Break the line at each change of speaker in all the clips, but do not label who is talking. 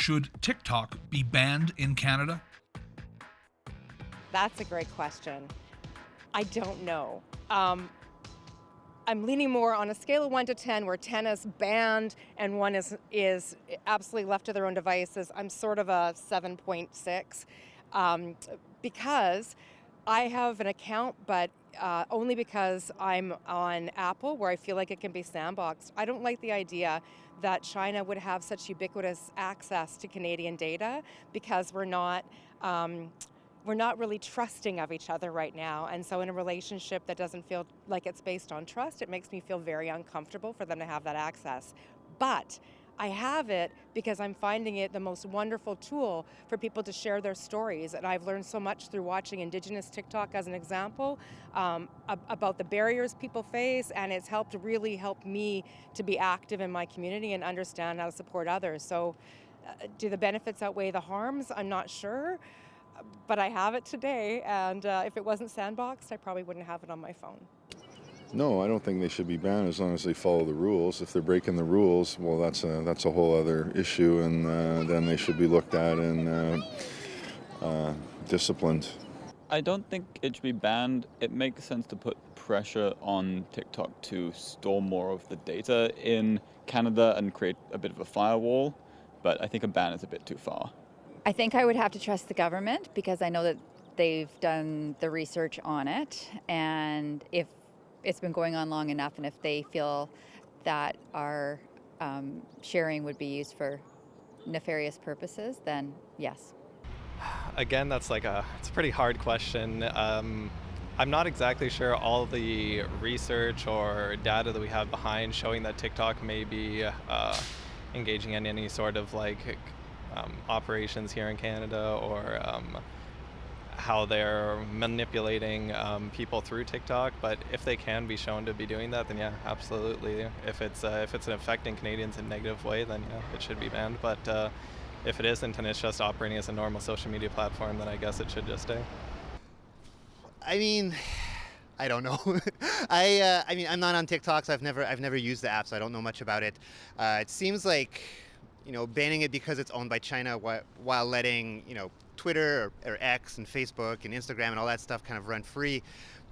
Should TikTok be banned in Canada?
That's a great question. I don't know. I'm leaning more on a scale of 1 to 10, where 10 is banned and 1 is absolutely left to their own devices. I'm sort of a 7.6 because I have an account, but only because I'm on Apple, where I feel like it can be sandboxed. I don't like the idea that China would have such ubiquitous access to Canadian data, because we're not really trusting of each other right now. And so in a relationship that doesn't feel like it's based on trust, it makes me feel very uncomfortable for them to have that access. But I have it because I'm finding it the most wonderful tool for people to share their stories. And I've learned so much through watching Indigenous TikTok as an example, about the barriers people face, and it's really helped me to be active in my community and understand how to support others. So do the benefits outweigh the harms? I'm not sure, but I have it today, and if it wasn't sandboxed, I probably wouldn't have it on my phone.
No, I don't think they should be banned as long as they follow the rules. If they're breaking the rules, well, that's a whole other issue, and then they should be looked at and disciplined.
I don't think it should be banned. It makes sense to put pressure on TikTok to store more of the data in Canada and create a bit of a firewall, but I think a ban is a bit too far.
I think I would have to trust the government, because I know that they've done the research on it, and if it's been going on long enough, and if they feel that our sharing would be used for nefarious purposes, then yes.
Again, it's a pretty hard question. I'm not exactly sure all the research or data that we have behind showing that TikTok may be engaging in any sort of operations here in Canada, or how they're manipulating people through TikTok. But if they can be shown to be doing that, then yeah, absolutely. If it's affecting Canadians in a negative way, then yeah, it should be banned. But if it isn't, and it's just operating as a normal social media platform, then I guess it should just stay.
I mean, I don't know. I mean, I'm not on TikTok, so I've never used the app, so I don't know much about it. It seems like, banning it because it's owned by China, while letting, Twitter or X and Facebook and Instagram and all that stuff kind of run free,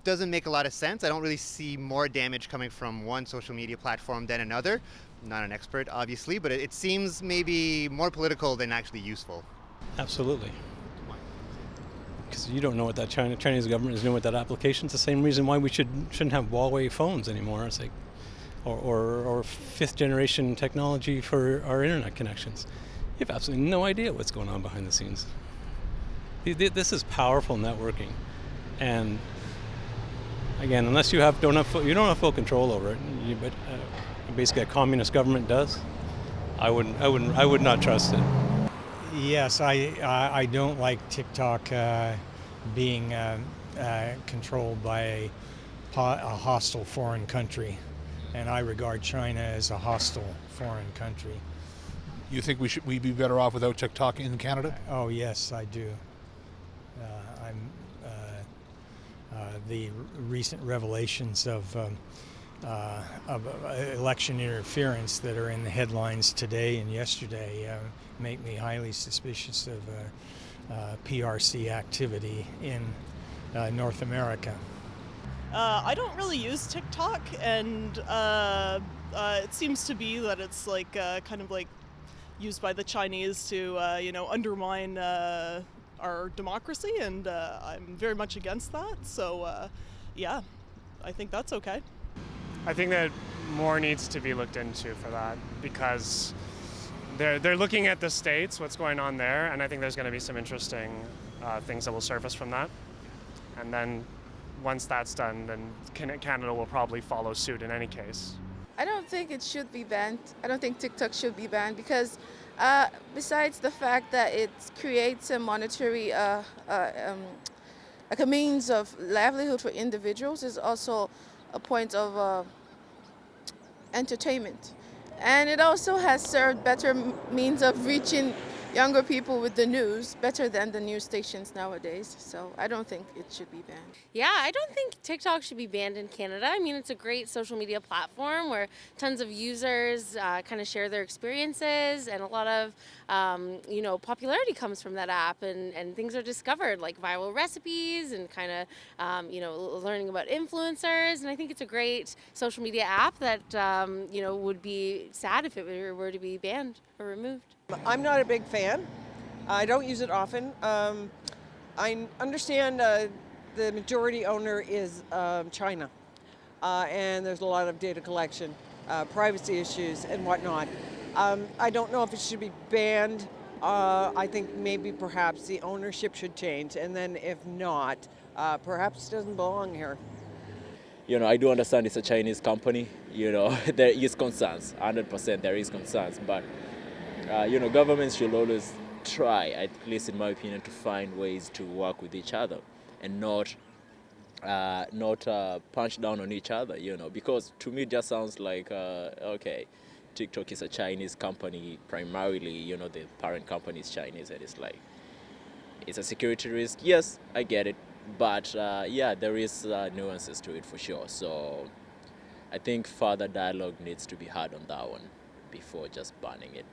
doesn't make a lot of sense. I don't really see more damage coming from one social media platform than another. I'm not an expert, obviously, but it seems maybe more political than actually useful.
Absolutely. Because you don't know what that Chinese government is doing with that application. It's the same reason why we shouldn't have Huawei phones anymore. It's like, or fifth generation technology for our internet connections. You have absolutely no idea what's going on behind the scenes. This is powerful networking, and again, unless you don't have full control over it, but basically a communist government does. I would not trust it.
Yes, I don't like TikTok being controlled by a hostile foreign country, and I regard China as a hostile foreign country.
You think we'd be better off without TikTok in Canada?
Oh yes, I do. The recent revelations of election interference that are in the headlines today and yesterday make me highly suspicious of PRC activity in North America.
I don't really use TikTok, and it seems to be that it's kind of used by the Chinese to undermine our democracy, and I'm very much against that. So yeah, I think that's okay.
I think that more needs to be looked into for that, because they're looking at the States, what's going on there, and I think there's going to be some interesting things that will surface from that. And then once that's done, then Canada will probably follow suit in any case.
I don't think it should be banned. I don't think TikTok should be banned, because besides the fact that it creates a monetary, like a means of livelihood for individuals, is also a point of entertainment. And it also has served better means of reaching younger people with the news better than the news stations nowadays. So I don't think it should be banned.
Yeah, I don't think TikTok should be banned in Canada. I mean, it's a great social media platform where tons of users kind of share their experiences, and a lot of popularity comes from that app, and things are discovered like viral recipes and kind of learning about influencers. And I think it's a great social media app that would be sad if it were to be banned or removed.
I'm not a big fan. I don't use it often. I understand the majority owner is China, and there's a lot of data collection, privacy issues, and whatnot. I don't know if it should be banned. I think maybe perhaps the ownership should change, and then if not, perhaps it doesn't belong here.
I do understand it's a Chinese company. There is concerns, 100% there is concerns, but governments should always try, at least in my opinion, to find ways to work with each other and not punch down on each other, because to me it just sounds like, okay, TikTok is a Chinese company primarily, the parent company is Chinese, and it's like, it's a security risk. Yes, I get it, but yeah, there is nuances to it for sure. So I think further dialogue needs to be had on that one before just banning it.